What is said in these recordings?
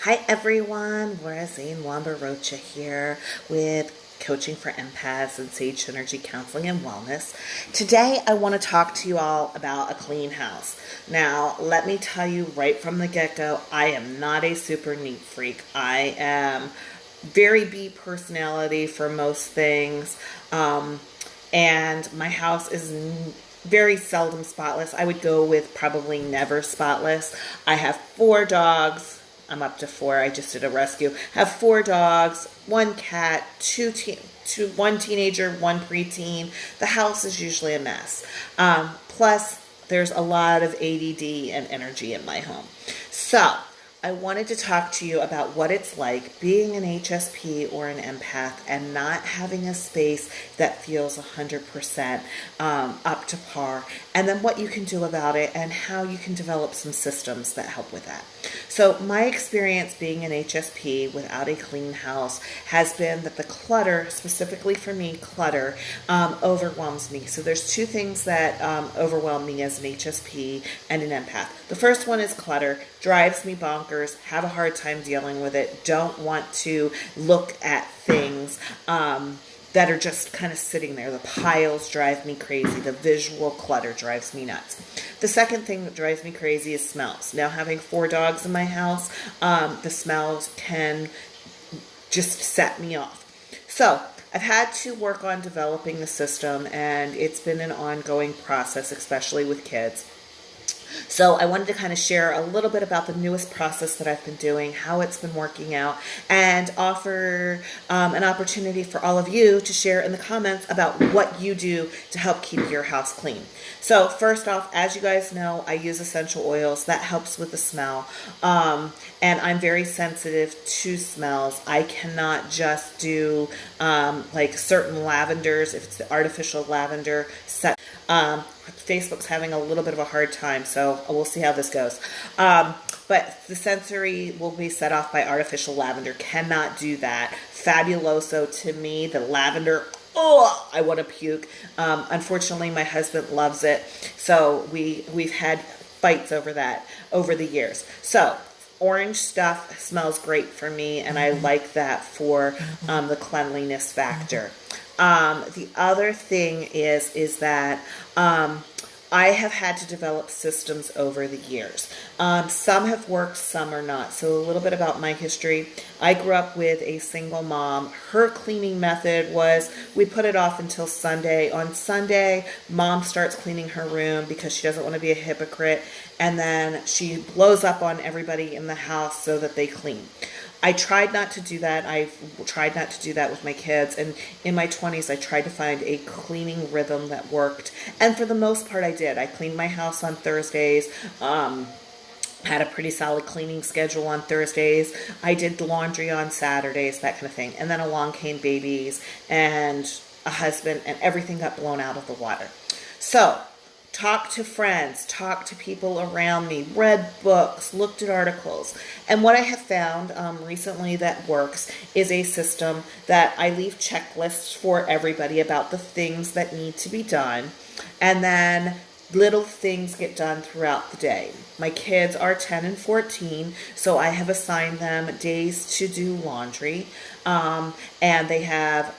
Hi everyone, Laura Zane Wamba-Rocha here with Coaching for Empaths and Sage Energy Counseling and Wellness. Today I want to talk to you all about a clean house. Now, let me tell you right from the get-go, I am not a super neat freak. I am very B personality for most things, and my house is very seldom spotless. I would go with probably never spotless. I have 4 dogs. I'm up to 4. I just did a rescue. Have 4 dogs, 1 cat, 1 teenager, 1 preteen. The house is usually a mess. Plus, there's a lot of ADD and energy in my home. So, I wanted to talk to you about what it's like being an HSP or an empath and not having a space that feels 100% up to par, and then what you can do about it and how you can develop some systems that help with that. So my experience being an HSP without a clean house has been that the clutter, specifically for me, clutter, overwhelms me. So there's 2 things that overwhelm me as an HSP and an empath. The first one is clutter. Drives me bonkers, have a hard time dealing with it, don't want to look at things that are just kind of sitting there. The piles drive me crazy. The visual clutter drives me nuts. The second thing that drives me crazy is smells. Now, having 4 dogs in my house, the smells can just set me off. So I've had to work on developing the system, and it's been an ongoing process, especially with kids. So I wanted to kind of share a little bit about the newest process that I've been doing, how it's been working out, and offer an opportunity for all of you to share in the comments about what you do to help keep your house clean. So first off, as you guys know, I use essential oils. That helps with the smell. And I'm very sensitive to smells. I cannot just do like certain lavenders, if it's the artificial lavender set. Facebook's having a little bit of a hard time, so we'll see how this goes. But the sensory will be set off by artificial lavender. Cannot do that. Fabuloso to me, the lavender, oh, I want to puke. Unfortunately, my husband loves it, so we've had fights over that over the years. So orange stuff smells great for me, and I like that for the cleanliness factor. The other thing is that I have had to develop systems over the years. Some have worked, some are not. So a little bit about my history. I grew up with a single mom. Her cleaning method was we put it off until Sunday. On Sunday, mom starts cleaning her room because she doesn't want to be a hypocrite. And then she blows up on everybody in the house so that they clean. I tried not to do that. I've tried not to do that with my kids. And in my 20s, I tried to find a cleaning rhythm that worked. And for the most part, I did. I cleaned my house on Thursdays. Had a pretty solid cleaning schedule on Thursdays. I did laundry on Saturdays, that kind of thing. And then along came babies and a husband, and everything got blown out of the water. So talk to friends, talk to people around me, read books, looked at articles. And what I have found recently that works is a system that I leave checklists for everybody about the things that need to be done. And then little things get done throughout the day. My kids are 10 and 14, so I have assigned them days to do laundry. And they have,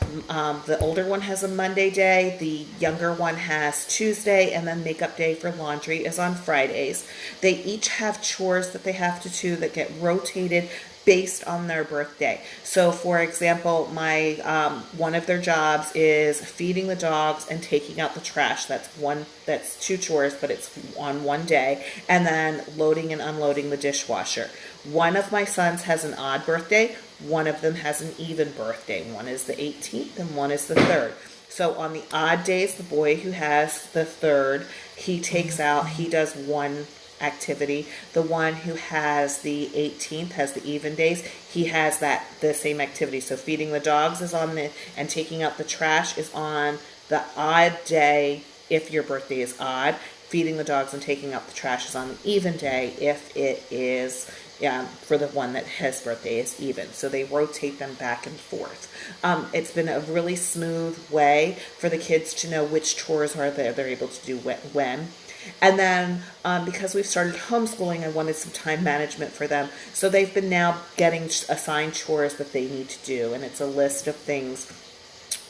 the older one has a Monday day, the younger one has Tuesday, and then makeup day for laundry is on Fridays. They each have chores that they have to do that get rotated based on their birthday. So for example, my one of their jobs is feeding the dogs and taking out the trash. That's 2 chores, but it's on one day. And then loading and unloading the dishwasher. One of my sons has an odd birthday. One of them has an even birthday. One is the 18th and one is the 3rd. So on the odd days, the boy who has the 3rd, he does one activity. The one who has the 18th has the even days. He has the same activity. So feeding the dogs is on and taking out the trash is on the odd day if your birthday is odd. Feeding the dogs and taking out the trash is on the even day if it is for the one that his birthday is even. So they rotate them back and forth. It's been a really smooth way for the kids to know which chores are they're able to do when. And then because we've started homeschooling, I wanted some time management for them. So they've been now getting assigned chores that they need to do. And it's a list of things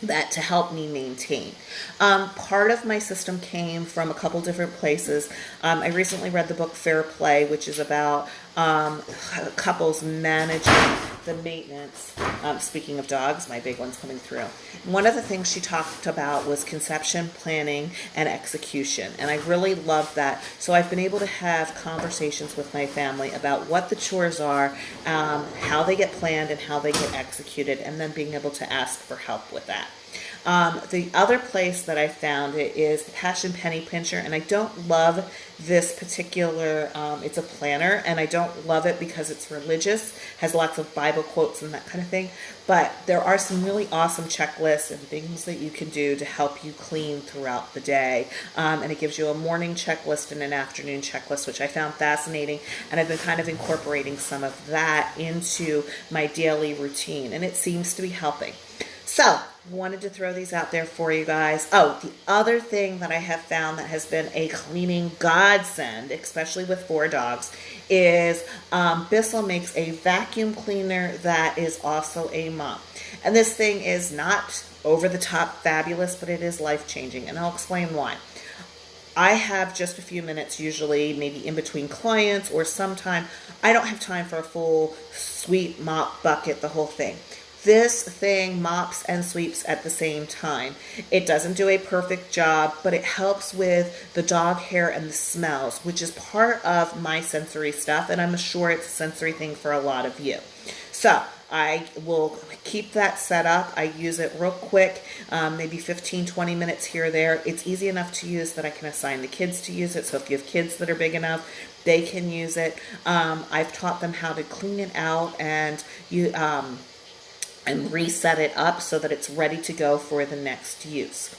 that to help me maintain. Part of my system came from a couple different places. I recently read the book Fair Play, which is about couples managing the maintenance. Speaking of dogs, my big one's coming through. One of the things she talked about was conception, planning, and execution. And I really love that. So I've been able to have conversations with my family about what the chores are, how they get planned, and how they get executed, and then being able to ask for help with that. The other place that I found it is the Passion Penny Pincher, and I don't love this particular, it's a planner, and I don't love it because it's religious, has lots of Bible quotes and that kind of thing, but there are some really awesome checklists and things that you can do to help you clean throughout the day, and it gives you a morning checklist and an afternoon checklist, which I found fascinating, and I've been kind of incorporating some of that into my daily routine, and it seems to be helping. So, wanted to throw these out there for you guys. Oh, the other thing that I have found that has been a cleaning godsend, especially with 4 dogs, is Bissell makes a vacuum cleaner that is also a mop. And this thing is not over the top fabulous, but it is life-changing, and I'll explain why. I have just a few minutes usually, maybe in between clients, or sometime I don't have time for a full sweep, mop, bucket, the whole thing. This thing mops and sweeps at the same time. It doesn't do a perfect job, but it helps with the dog hair and the smells, which is part of my sensory stuff, and I'm sure it's a sensory thing for a lot of you. So I will keep that set up. I use it real quick, maybe 15, 20 minutes here or there. It's easy enough to use that I can assign the kids to use it. So if you have kids that are big enough, they can use it. I've taught them how to clean it out and reset it up so that it's ready to go for the next use.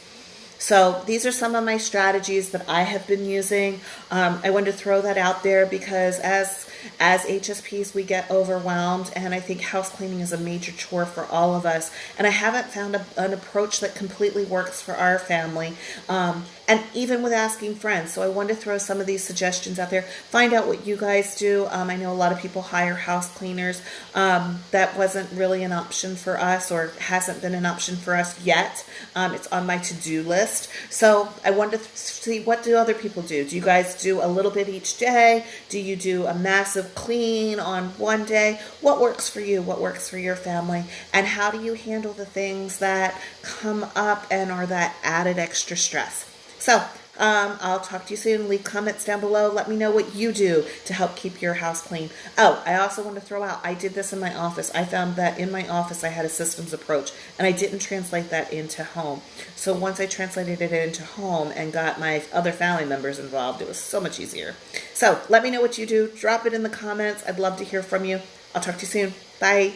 So these are some of my strategies that I have been using. I wanted to throw that out there because as HSPs, we get overwhelmed, and I think house cleaning is a major chore for all of us. And I haven't found an approach that completely works for our family, and even with asking friends. So I wanted to throw some of these suggestions out there. Find out what you guys do. I know a lot of people hire house cleaners. That wasn't really an option for us, or hasn't been an option for us yet. It's on my to-do list. So I wanted to see, what do other people do? Do you guys do a little bit each day? Do you do a massive clean on one day? What works for you? What works for your family? And how do you handle the things that come up and are that added extra stress? So I'll talk to you soon. Leave comments down below. Let me know what you do to help keep your house clean. Oh, I also want to throw out, I did this in my office. I found that in my office I had a systems approach, and I didn't translate that into home. So once I translated it into home and got my other family members involved, it was so much easier. So let me know what you do. Drop it in the comments. I'd love to hear from you. I'll talk to you soon. Bye.